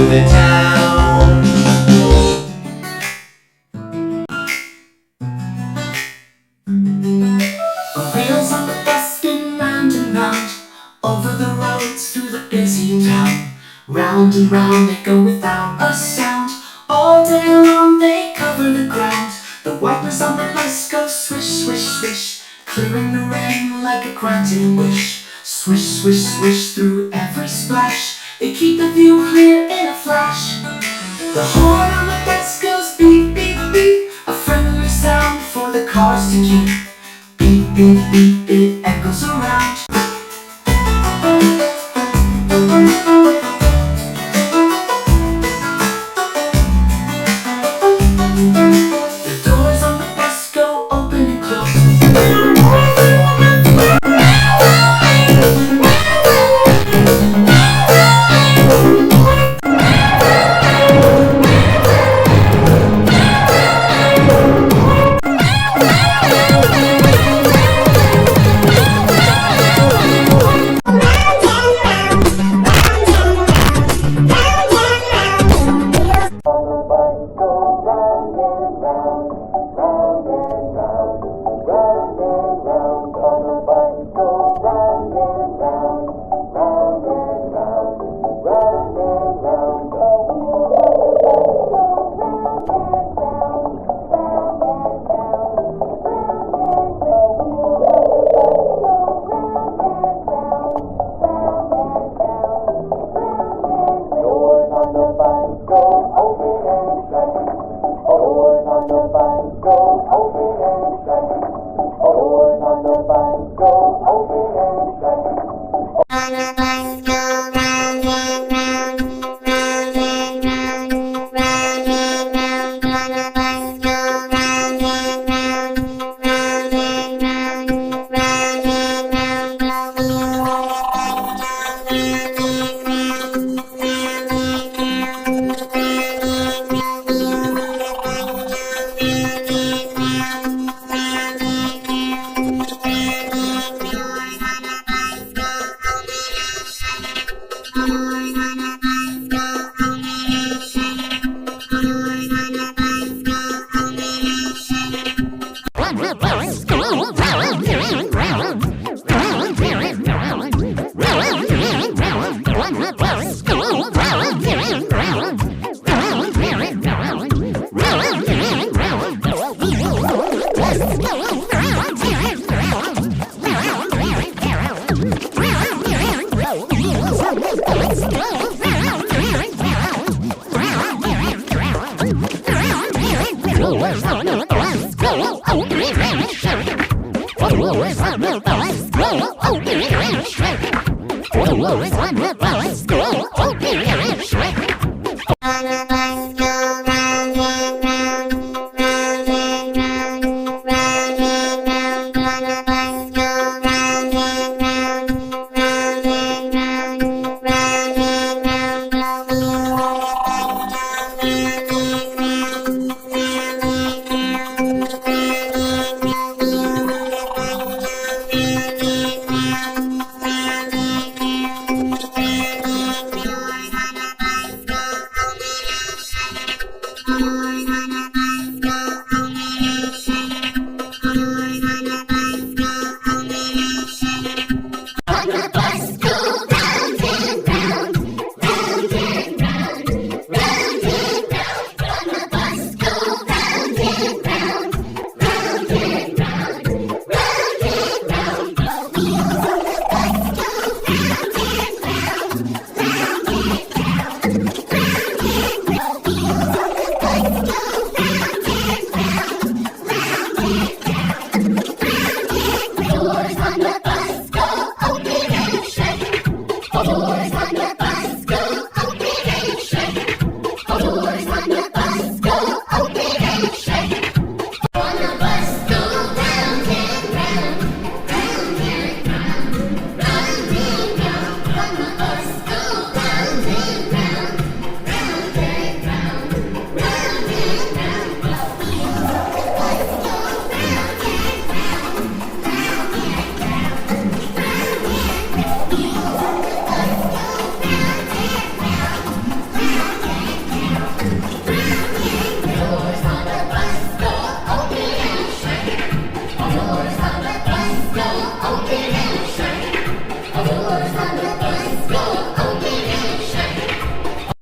the town. Wheels on the bus spin round and round, over the roads through the busy town. Round and round they go without a sound. All day long they cover the ground. The wipers on the bus go swish, swish, swish, clearing the rain like a granted wish. Swish, swish, swish through every splash. They keep the view clear in a flash. The horn on the bus goes beep, beep, beep, a friendly sound for the cars to keep. Beep, beep, beep, it echoes around. Doors on the bus go open and shut. Doors